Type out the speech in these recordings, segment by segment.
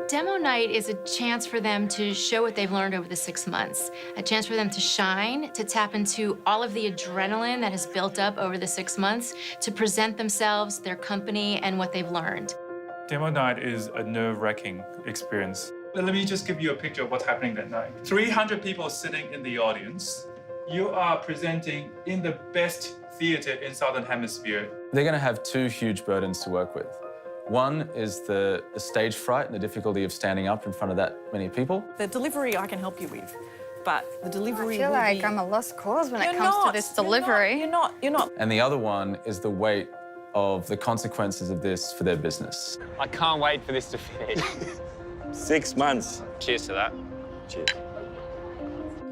Demo night is a chance for them to show what they've learned over the 6 months, a chance for them to shine, to tap into all of the adrenaline that has built up over the 6 months, to present themselves, their company, and what they've learned. Demo night is a nerve-wracking experience. Let me just give you a picture of what's happening that night. 300 people sitting in the audience. You are presenting in the best theatre in Southern Hemisphere. They're going to have two huge burdens to work with. One is the stage fright and the difficulty of standing up in front of that many people. The delivery I can help you with, but the delivery I feel like I'm a lost cause when it comes to this delivery. You're not. And the other one is the weight of the consequences of this for their business. I can't wait for this to finish. 6 months. Cheers to that. Cheers.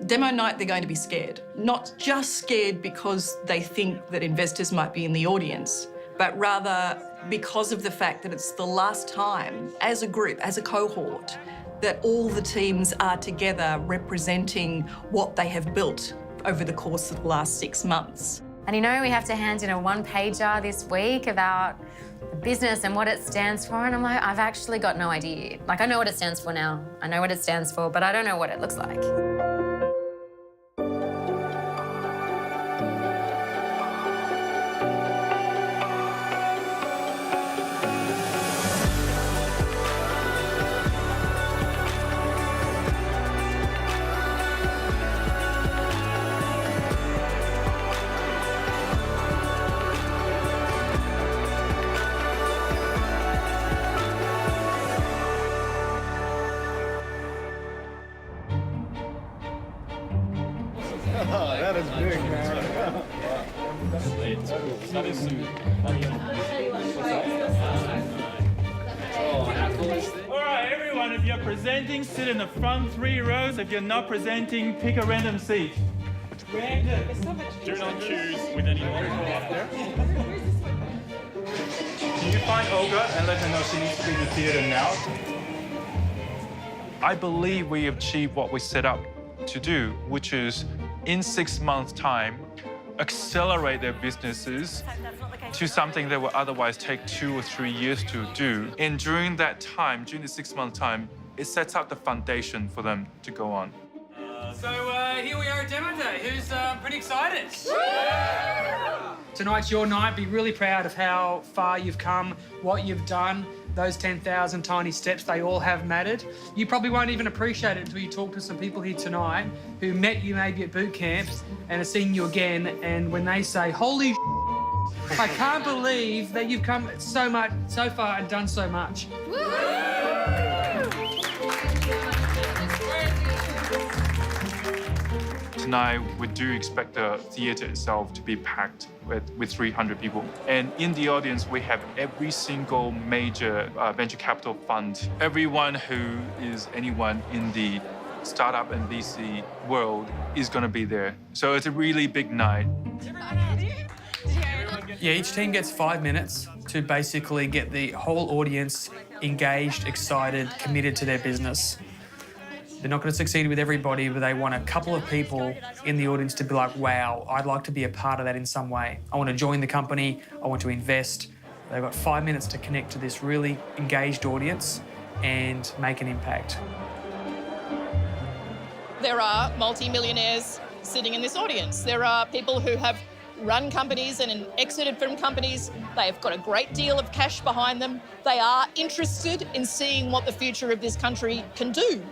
Demo night, they're going to be scared. Not just scared because they think that investors might be in the audience, but rather because of the fact that it's the last time, as a group, as a cohort, that all the teams are together representing what they have built over the course of the last 6 months. And you know, we have to hand in a one-pager this week about the business and what it stands for, and I'm like, I've actually got no idea. Like, I know what it stands for now. I know what it stands for, but I don't know what it looks like. That is big, man. All right, everyone, if you're presenting, sit in the front 3 rows. If you're not presenting, pick a random seat. Random. Do not choose with anyone. Can you find Olga and let her know she needs to be in the theatre now? I believe we achieved what we set up to do, which is in 6 months' time, accelerate their businesses to something that would otherwise take 2 or 3 years to do. And during that time, during the 6-month time, it sets up the foundation for them to go on. So here we are at Demo Day. Who's pretty excited? Tonight's your night. Be really proud of how far you've come, what you've done. Those 10,000 tiny steps, they all have mattered. You probably won't even appreciate it until you talk to some people here tonight who met you maybe at boot camps and are seeing you again, and when they say, holy I can't believe that you've come so far and done so much. Tonight, we do expect the theatre itself to be packed with 300 people. And in the audience, we have every single major venture capital fund. Everyone who is anyone in the startup and VC world is going to be there. So it's a really big night. Yeah, each team gets 5 minutes to basically get the whole audience engaged, excited, committed to their business. They're not going to succeed with everybody, but they want a couple of people in the audience to be like, wow, I'd like to be a part of that in some way. I want to join the company. I want to invest. They've got 5 minutes to connect to this really engaged audience and make an impact. There are multi-millionaires sitting in this audience. There are people who have run companies and exited from companies. They've got a great deal of cash behind them. They are interested in seeing what the future of this country can do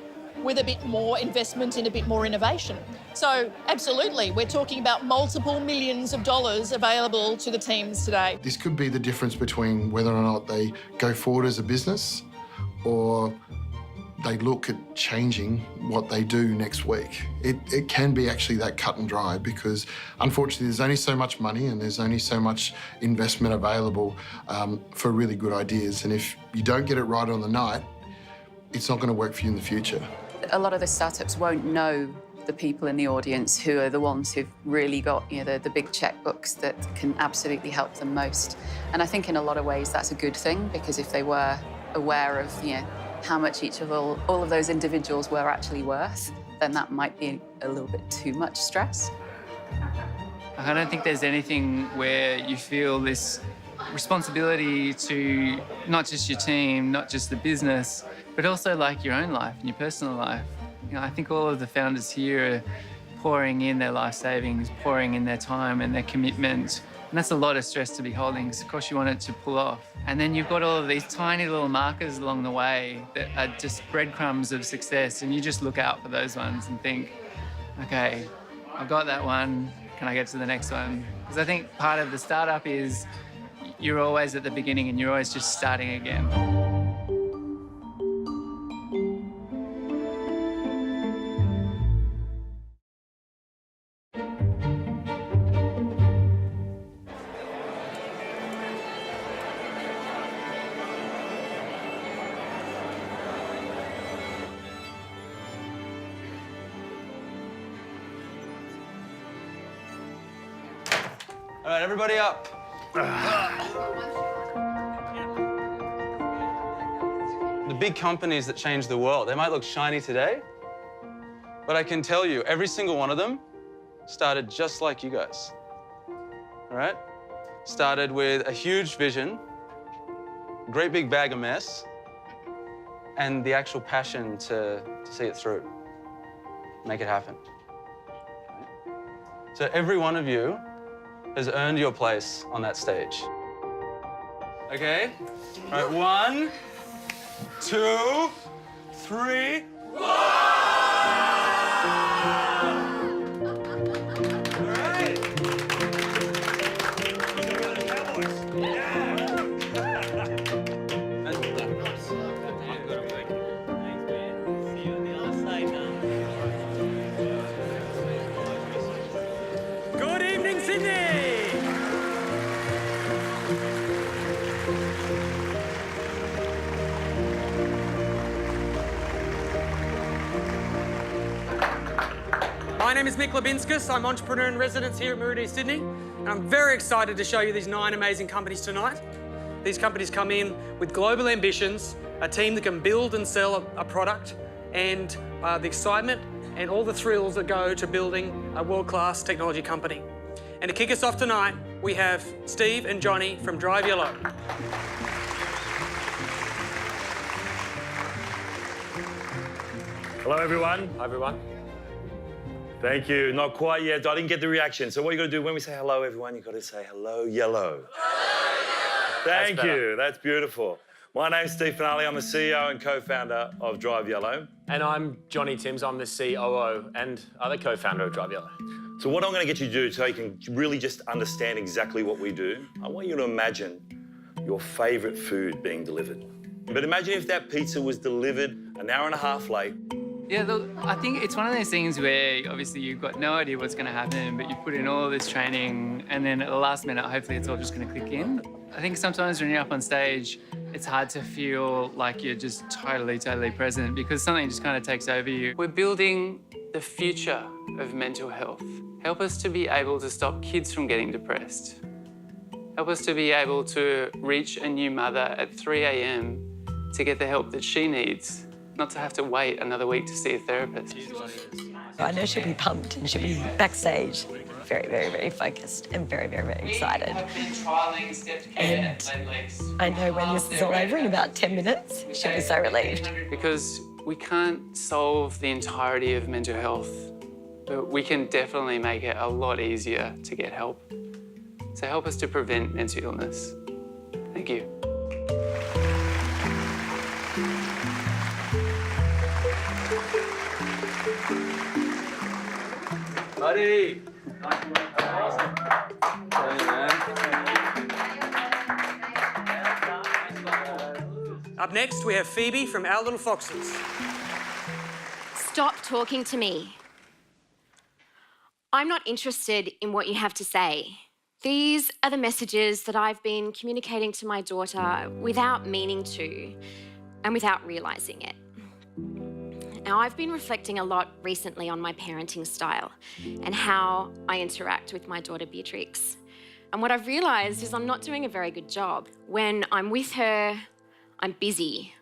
with a bit more investment and a bit more innovation. So, absolutely, we're talking about multiple millions of dollars available to the teams today. This could be the difference between whether or not they go forward as a business or they look at changing what they do next week. It can be actually that cut and dry because, unfortunately, there's only so much money and there's only so much investment available for really good ideas. And if you don't get it right on the night, it's not going to work for you in the future. A lot of the startups won't know the people in the audience who are the ones who've really got, you know, the big checkbooks that can absolutely help them most. And I think in a lot of ways that's a good thing, because if they were aware of, you know, how much each of all of those individuals were actually worth, then that might be a little bit too much stress. I don't think there's anything where you feel this responsibility to not just your team, not just the business, but also like your own life and your personal life. You know, I think all of the founders here are pouring in their life savings, pouring in their time and their commitment. And that's a lot of stress to be holding, because of course you want it to pull off. And then you've got all of these tiny little markers along the way that are just breadcrumbs of success, and you just look out for those ones and think, okay, I've got that one, can I get to the next one? Because I think part of the startup is you're always at the beginning and you're always just starting again. All right, everybody up. The big companies that change the world, they might look shiny today, but I can tell you, every single one of them started just like you guys. All right? Started with a huge vision, great big bag of mess, and the actual passion to see it through, make it happen. So every one of you has earned your place on that stage. Okay? All right, 1, 2, 3. Good evening, Sydney! My name is Mick Labinskas. I'm entrepreneur in residence here at Meridian, Sydney, and I'm very excited to show you these 9 amazing companies tonight. These companies come in with global ambitions, a team that can build and sell a product, and the excitement and all the thrills that go to building a world-class technology company. And to kick us off tonight, we have Steve and Johnny from Drive Yellow. Hello, everyone. Hi, everyone. Thank you. Not quite yet. I didn't get the reaction. So what you got to do when we say hello, everyone, you've got to say hello, yellow. Thank you. That's beautiful. My name's Steve Finale. I'm the CEO and co-founder of Drive Yellow. And I'm Johnny Timms. I'm the COO and other co-founder of Drive Yellow. So what I'm going to get you to do so you can really just understand exactly what we do, I want you to imagine your favourite food being delivered. But imagine if that pizza was delivered an hour and a half late. Yeah, look, I think it's one of those things where obviously you've got no idea what's going to happen, but you put in all this training and then at the last minute, hopefully it's all just going to click in. I think sometimes when you're up on stage, it's hard to feel like you're just totally present because something just kind of takes over you. We're building the future of mental health. Help us to be able to stop kids from getting depressed. Help us to be able to reach a new mother at 3 a.m. to get the help that she needs, not to have to wait another week to see a therapist. I know she'll be pumped and she'll be backstage, very focused and very excited. And I know when this is all over in about 10 minutes, she'll be so relieved. Because we can't solve the entirety of mental health, but we can definitely make it a lot easier to get help. So help us to prevent mental illness. Thank you. Buddy! Up next, we have Phoebe from Our Little Foxes. Stop talking to me. I'm not interested in what you have to say. These are the messages that I've been communicating to my daughter without meaning to and without realising it. Now, I've been reflecting a lot recently on my parenting style and how I interact with my daughter Beatrix. And what I've realised is I'm not doing a very good job. When I'm with her, I'm busy,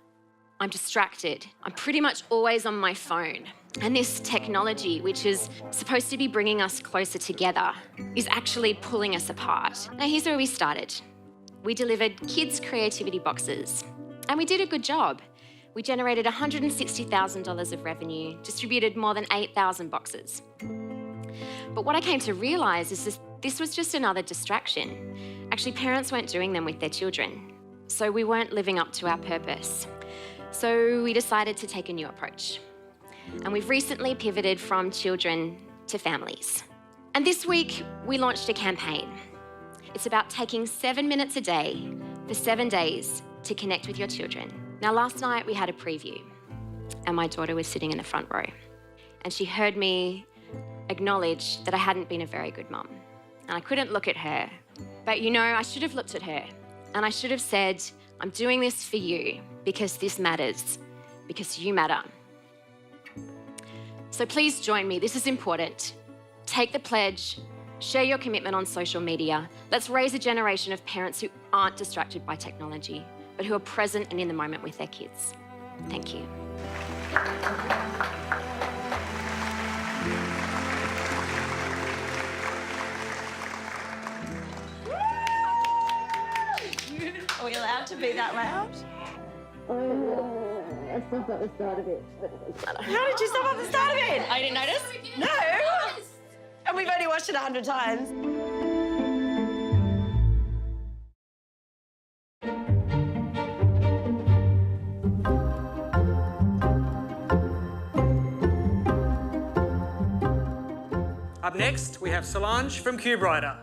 I'm distracted, I'm pretty much always on my phone. And this technology, which is supposed to be bringing us closer together, is actually pulling us apart. Now, here's where we started. We delivered kids' creativity boxes, and we did a good job. We generated $160,000 of revenue, distributed more than 8,000 boxes. But what I came to realise is this was just another distraction. Actually, parents weren't doing them with their children, so we weren't living up to our purpose. So we decided to take a new approach. And we've recently pivoted from children to families. And this week, we launched a campaign. It's about taking 7 minutes a day for 7 days to connect with your children. Now, last night we had a preview, and my daughter was sitting in the front row. And she heard me acknowledge that I hadn't been a very good mum. And I couldn't look at her. But you know, I should have looked at her, and I should have said, I'm doing this for you because this matters, because you matter. So please join me, this is important. Take the pledge, share your commitment on social media. Let's raise a generation of parents who aren't distracted by technology, but who are present and in the moment with their kids. Thank you. Are we allowed to be that loud? I stopped at the start of it. How did you stop at the start of it? I didn't notice? No! And we've only watched it 100 times. Up next, we have Solange from CubeWriter.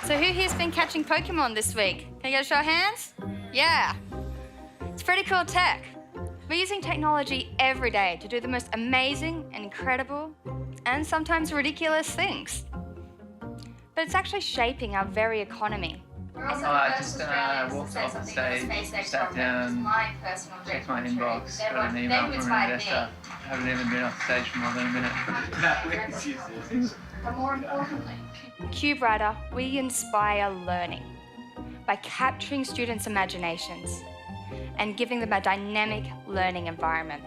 So who here's been catching Pokemon this week? Can you get a show of hands? Yeah. It's pretty cool tech. We're using technology every day to do the most amazing and incredible and sometimes ridiculous things. But it's actually shaping our very economy. I just walked off the stage, sat down, checked my inbox, got an email from an investor. I haven't even been off the stage for more than a minute. But more importantly, CubeWriter, we inspire learning by capturing students' imaginations and giving them a dynamic learning environment.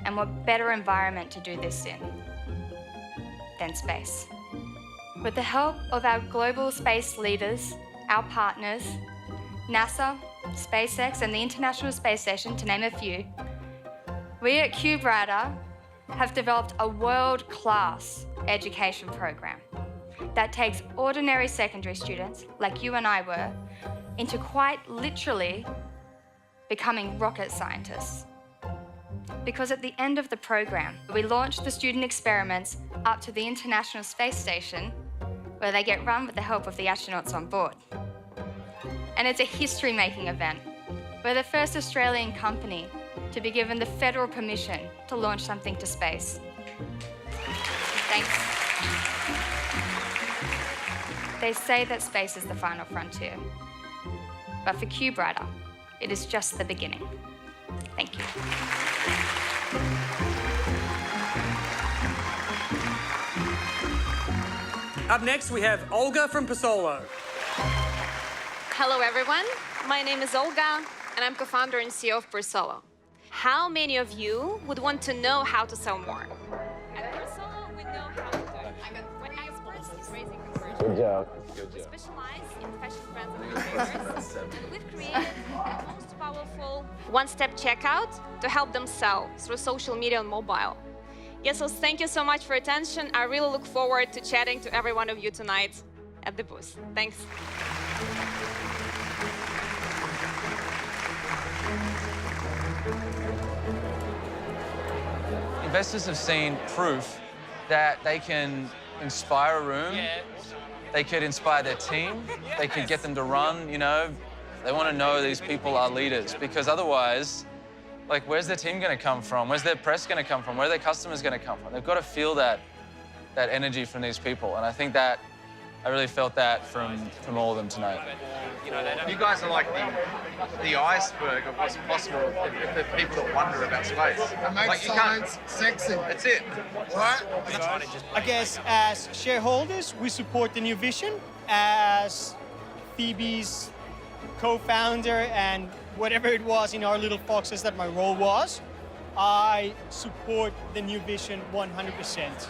And what better environment to do this in than space? With the help of our global space leaders, our partners, NASA, SpaceX, and the International Space Station, to name a few, we at CubeWriter have developed a world-class education program that takes ordinary secondary students, like you and I were, into quite literally becoming rocket scientists. Because at the end of the program, we launch the student experiments up to the International Space Station, where they get run with the help of the astronauts on board. And it's a history-making event. We're the first Australian company to be given the federal permission to launch something to space. Thanks. They say that space is the final frontier. But for CubeWriter, it is just the beginning. Thank you. Up next, we have Olga from Pasolo. Hello, everyone. My name is Olga, and I'm co-founder and CEO of Persolo. How many of you would want to know how to sell more? At Persolo, we know how to do it. When experts is raising conversion. Good job. We specialize in fashion brands and retailers, and we've created the most powerful one-step checkout to help them sell through social media and mobile. Yes, so thank you so much for your attention. I really look forward to chatting to every one of you tonight at the booth. Thanks. Investors have seen proof that they can inspire a room, they could inspire their team, they could get them to run, you know. They want to know these people are leaders, because otherwise, like, where's their team going to come from? Where's their press going to come from? Where are their customers going to come from? They've got to feel that energy from these people, and I think that I really felt that from all of them tonight. You guys are like the iceberg of what's possible for people that wonder about space. It makes science sexy. That's it. Right? I guess as shareholders, we support the new vision. As Phoebe's co-founder and whatever it was in our little foxes that my role was, I support the new vision 100%.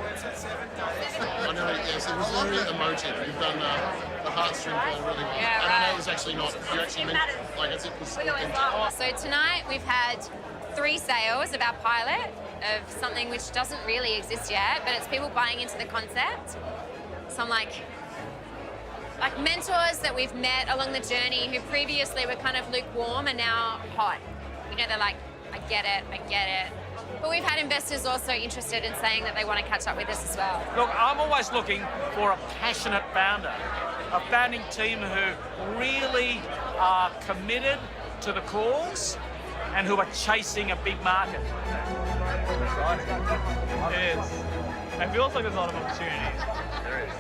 I know, yes, it was very emotive. You've done a heartstring fell really well. Yeah, and I know right. it was actually not, you actually meant, like, as it was. So tonight we've had 3 sales of our pilot of something which doesn't really exist yet, but it's people buying into the concept. Some like mentors that we've met along the journey who previously were kind of lukewarm and now hot. You know, they're like, I get it. But we've had investors also interested in saying that they want to catch up with us as well. Look, I'm always looking for a passionate founder, a founding team who really are committed to the cause and who are chasing a big market. It is. It feels like there's a lot of opportunities.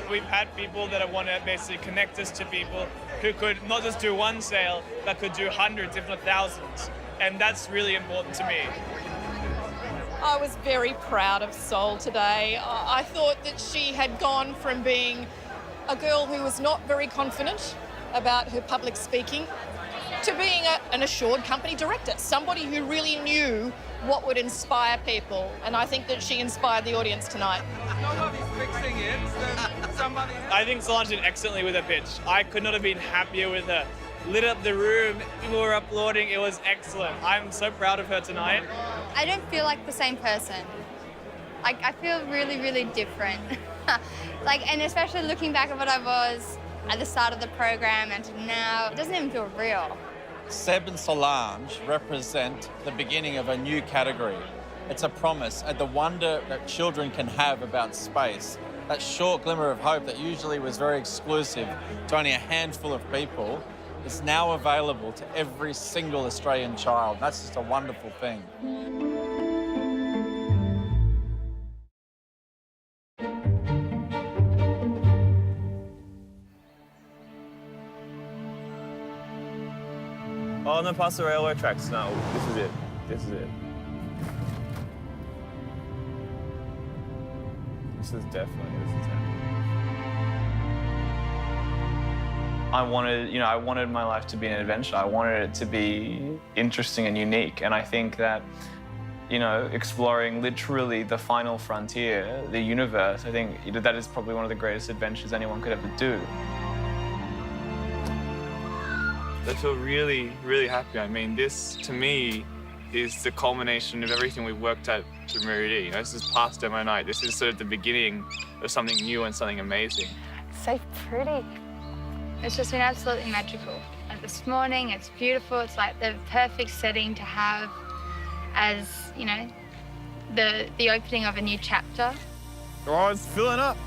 We've had people that want to basically connect us to people who could not just do one sale, but could do hundreds, if not thousands. And that's really important to me. I was very proud of Sol today. I thought that she had gone from being a girl who was not very confident about her public speaking to being an assured company director, somebody who really knew what would inspire people. And I think that she inspired the audience tonight. Nobody's fixing it, so somebody... I think Solange did excellently with her pitch. I could not have been happier with her. Lit up the room, people were applauding, it was excellent. I'm so proud of her tonight. I don't feel like the same person. Like, I feel really, really different. And especially looking back at what I was at the start of the program and to now, it doesn't even feel real. Seb and Solange represent the beginning of a new category. It's a promise and the wonder that children can have about space. That short glimmer of hope that usually was very exclusive to only a handful of people is now available to every single Australian child. That's just a wonderful thing. Oh, no, past the railway tracks. No, this is it. This is it. This is definitely it. I wanted my life to be an adventure. I wanted it to be interesting and unique. And I think that, exploring literally the final frontier, the universe, I think that is probably one of the greatest adventures anyone could ever do. I feel really, really happy. I mean, this, to me, is the culmination of everything we've worked at to Braintree. This is past demo night. This is sort of the beginning of something new and something amazing. So pretty. It's just been absolutely magical. Like this morning, it's beautiful. It's like the perfect setting to have as, the opening of a new chapter. Oh, it's filling up.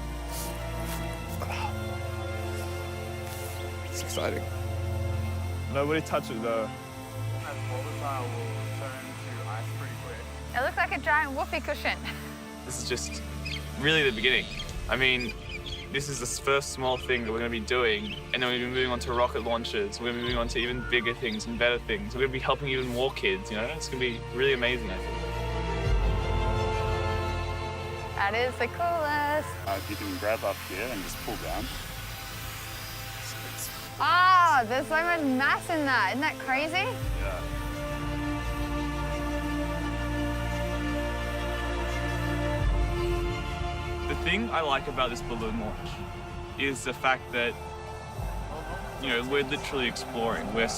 It's exciting. Nobody touch it though. That volatile will turn to ice pretty quick. It looks like a giant whoopee cushion. This is just really the beginning. I mean, this is the first small thing that we're going to be doing, and then we're going to be moving on to rocket launches. We're going to be moving on to even bigger things and better things. We're going to be helping even more kids, It's going to be really amazing, I think. That is the coolest. If you can grab up here and just pull down. Oh, there's so much mass in that. Isn't that crazy? Yeah. The thing I like about this balloon launch is the fact that, we're literally exploring. We're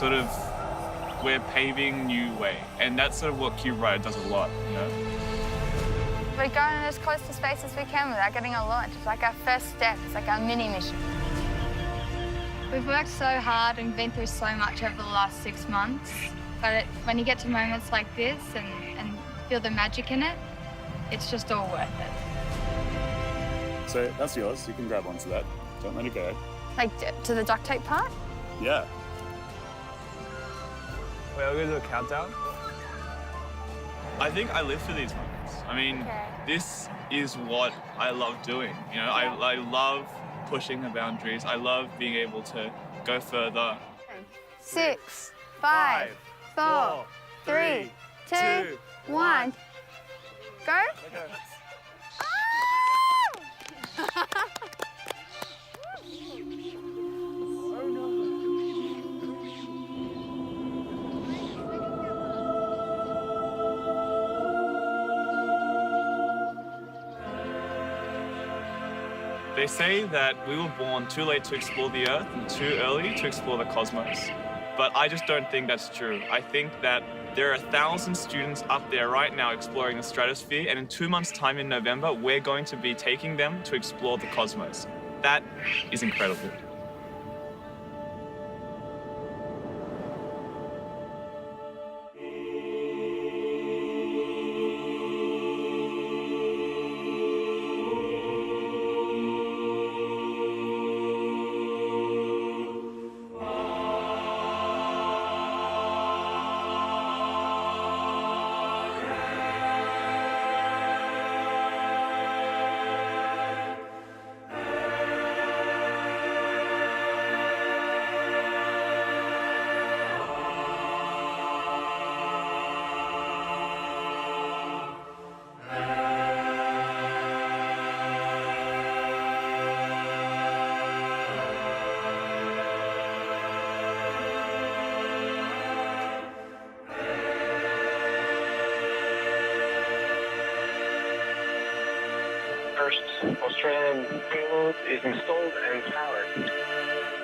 paving new way. And that's sort of what Cube Rider does a lot, We're going as close to space as we can without getting a launch. It's like our first step. It's like our mini mission. We've worked so hard and been through so much over the last 6 months, but when you get to moments like this and feel the magic in it, it's just all worth it. So that's yours. You can grab onto that. Don't let it go. Like to the duct tape part? Yeah. Wait, are we gonna do a countdown? I think I live for these moments. I mean, This is what I love doing. I love pushing the boundaries. I love being able to go further. 6, 5, 4, 3, 2, 1. Go? They say that we were born too late to explore the Earth and too early to explore the cosmos. But I just don't think that's true. I think that there are 1,000 students up there right now exploring the stratosphere, and in 2 months' time in November, we're going to be taking them to explore the cosmos. That is incredible. First Australian payload is installed and powered.